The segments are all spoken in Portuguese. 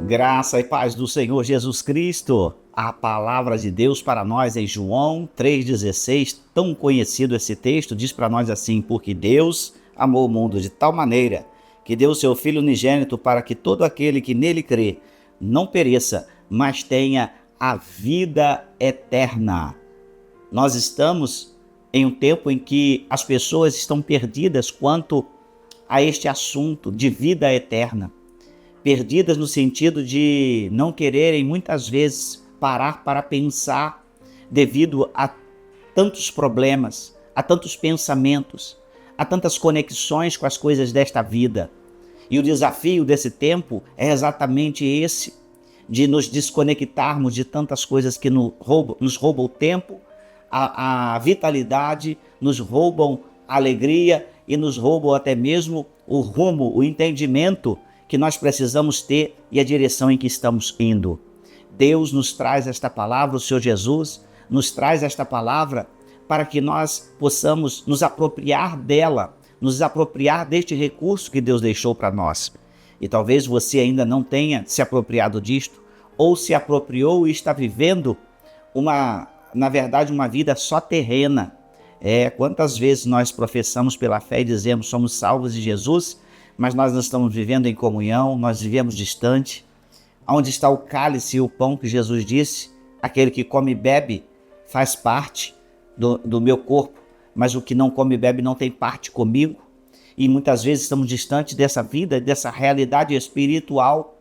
Graça e paz do Senhor Jesus Cristo. A palavra de Deus para nós em João 3,16, tão conhecido esse texto, diz para nós assim: porque Deus amou o mundo de tal maneira que deu o seu Filho unigênito para que todo aquele que nele crê não pereça, mas tenha a vida eterna. Nós estamos em um tempo em que as pessoas estão perdidas quanto a este assunto de vida eterna. Perdidas no sentido de não quererem muitas vezes parar para pensar devido a tantos problemas, a tantos pensamentos, a tantas conexões com as coisas desta vida. E o desafio desse tempo é exatamente esse, de nos desconectarmos de tantas coisas que nos roubam o tempo, a vitalidade, nos roubam a alegria e nos roubam até mesmo o rumo, o entendimento que nós precisamos ter e a direção em que estamos indo. Deus nos traz esta palavra, o Senhor Jesus nos traz esta palavra para que nós possamos nos apropriar dela, nos apropriar deste recurso que Deus deixou para nós. E talvez você ainda não tenha se apropriado disto, ou se apropriou e está vivendo na verdade, uma vida só terrena. Quantas vezes nós professamos pela fé e dizemos somos salvos de Jesus, mas nós não estamos vivendo em comunhão, nós vivemos distante. Onde está o cálice e o pão que Jesus disse? Aquele que come e bebe faz parte do meu corpo, mas o que não come e bebe não tem parte comigo. E muitas vezes estamos distantes dessa vida, dessa realidade espiritual,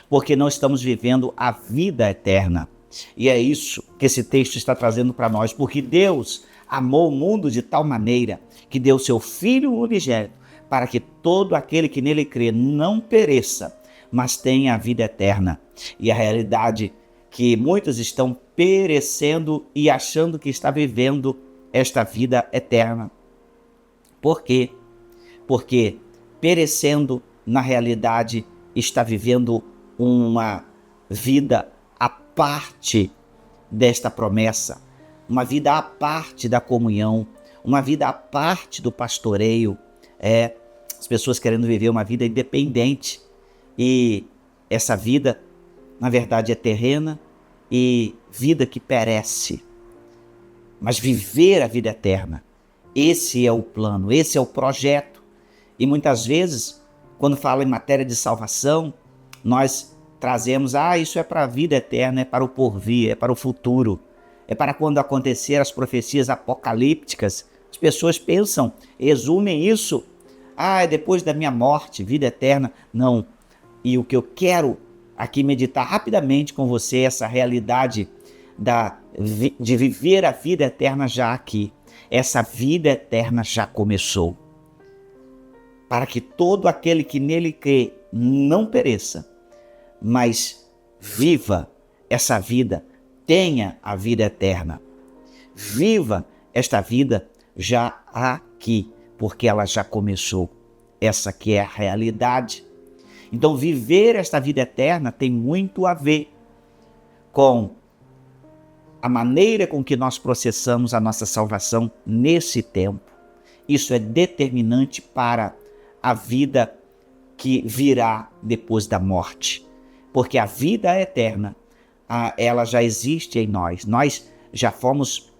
porque não estamos vivendo a vida eterna. E é isso que esse texto está trazendo para nós, porque Deus amou o mundo de tal maneira que deu seu Filho unigênito para que todo aquele que nele crê não pereça, mas tenha a vida eterna. E a realidade que muitos estão perecendo e achando que está vivendo esta vida eterna. Por quê? Porque perecendo, na realidade, está vivendo uma vida à parte desta promessa, uma vida à parte da comunhão, uma vida à parte do pastoreio. As pessoas querendo viver uma vida independente, e essa vida, na verdade, é terrena e vida que perece. Mas viver a vida eterna, esse é o plano, esse é o projeto. E muitas vezes, quando fala em matéria de salvação, nós trazemos, isso é para a vida eterna, é para o porvir, é para o futuro, é para quando acontecer as profecias apocalípticas. As pessoas pensam, resumem isso, é depois da minha morte, vida eterna. Não. E o que eu quero aqui meditar rapidamente com você é essa realidade de viver a vida eterna já aqui. Essa vida eterna já começou. Para que todo aquele que nele crê não pereça, mas viva essa vida, tenha a vida eterna. Viva esta vida já aqui, porque ela já começou. Essa que é a realidade. Então, viver esta vida eterna tem muito a ver com a maneira com que nós processamos a nossa salvação nesse tempo. Isso é determinante para a vida que virá depois da morte. Porque a vida eterna, ela já existe em nós. Nós já fomos,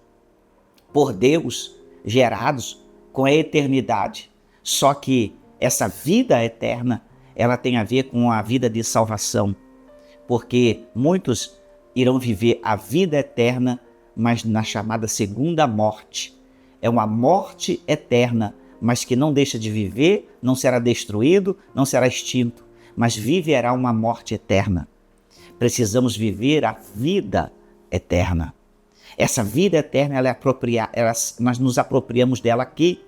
por Deus, gerados com a eternidade. Só que essa vida eterna, ela tem a ver com a vida de salvação. Porque muitos irão viver a vida eterna, mas na chamada segunda morte. É uma morte eterna, mas que não deixa de viver, não será destruído, não será extinto, mas viverá uma morte eterna. Precisamos viver a vida eterna. Essa vida eterna, nós nos apropriamos dela aqui,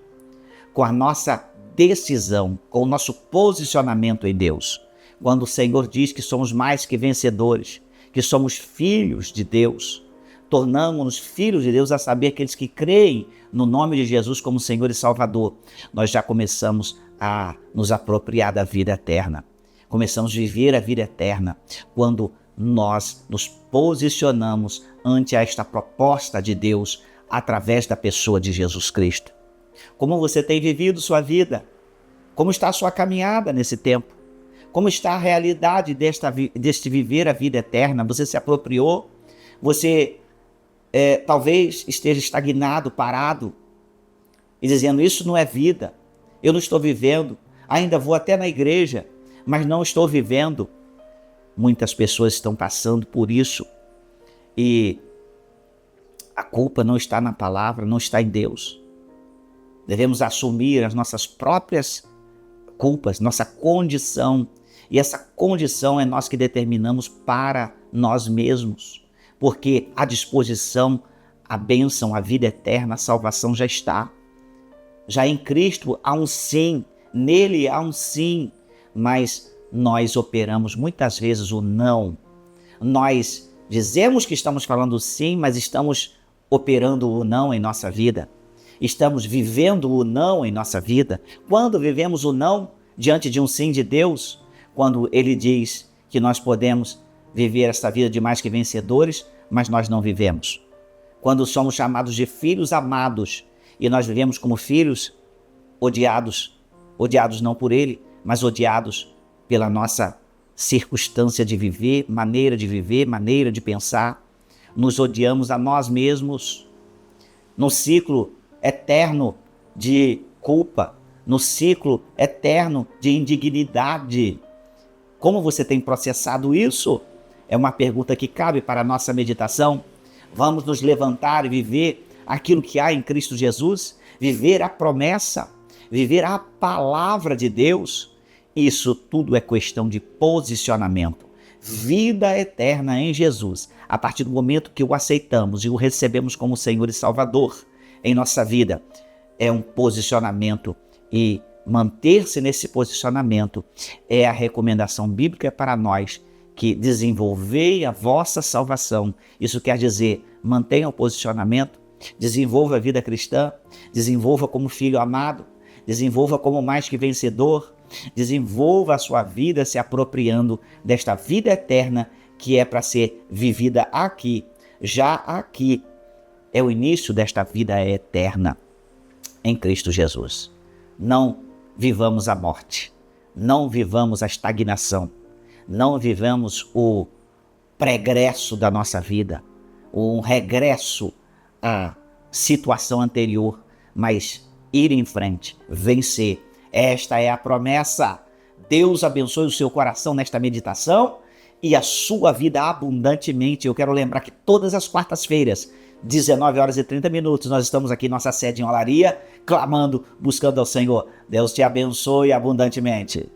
com a nossa decisão, com o nosso posicionamento em Deus. Quando o Senhor diz que somos mais que vencedores, que somos filhos de Deus, tornamos-nos filhos de Deus, a saber, aqueles que creem no nome de Jesus como Senhor e Salvador. Nós já começamos a nos apropriar da vida eterna. Começamos a viver a vida eterna quando nós nos posicionamos ante esta proposta de Deus através da pessoa de Jesus Cristo. Como você tem vivido sua vida? Como está a sua caminhada nesse tempo? Como está a realidade deste viver a vida eterna? Você se apropriou? Você talvez esteja estagnado, parado, e dizendo, isso não é vida, eu não estou vivendo, ainda vou até na igreja, mas não estou vivendo. Muitas pessoas estão passando por isso, e a culpa não está na palavra, não está em Deus. Devemos assumir as nossas próprias culpas, nossa condição, e essa condição é nós que determinamos para nós mesmos, porque à disposição, a bênção, a vida eterna, a salvação já está. Já em Cristo há um sim, nele há um sim, mas nós operamos muitas vezes o não. Nós dizemos que estamos falando sim, mas estamos operando o não em nossa vida. Estamos vivendo o não em nossa vida. Quando vivemos o não diante de um sim de Deus, quando Ele diz que nós podemos viver esta vida de mais que vencedores, mas nós não vivemos. Quando somos chamados de filhos amados e nós vivemos como filhos odiados não por Ele, mas odiados pela nossa circunstância de viver, maneira de pensar, nos odiamos a nós mesmos, no ciclo eterno de culpa, no ciclo eterno de indignidade. Como você tem processado isso? É uma pergunta que cabe para a nossa meditação. Vamos nos levantar e viver aquilo que há em Cristo Jesus, viver a promessa, viver a palavra de Deus. Isso tudo é questão de posicionamento. Vida eterna em Jesus, a partir do momento que o aceitamos e o recebemos como Senhor e Salvador em nossa vida, é um posicionamento, e manter-se nesse posicionamento é a recomendação bíblica para nós, que desenvolvei a vossa salvação. Isso quer dizer, mantenha o posicionamento, desenvolva a vida cristã, desenvolva como filho amado, desenvolva como mais que vencedor, desenvolva a sua vida se apropriando desta vida eterna que é para ser vivida aqui, já aqui. É o início desta vida eterna em Cristo Jesus. Não vivamos a morte, não vivamos a estagnação, não vivamos o pregresso da nossa vida, um regresso à situação anterior, mas ir em frente, vencer. Esta é a promessa. Deus abençoe o seu coração nesta meditação e a sua vida abundantemente. Eu quero lembrar que todas as quartas-feiras, 19h30, nós estamos aqui em nossa sede em Olaria, clamando, buscando ao Senhor. Deus te abençoe abundantemente.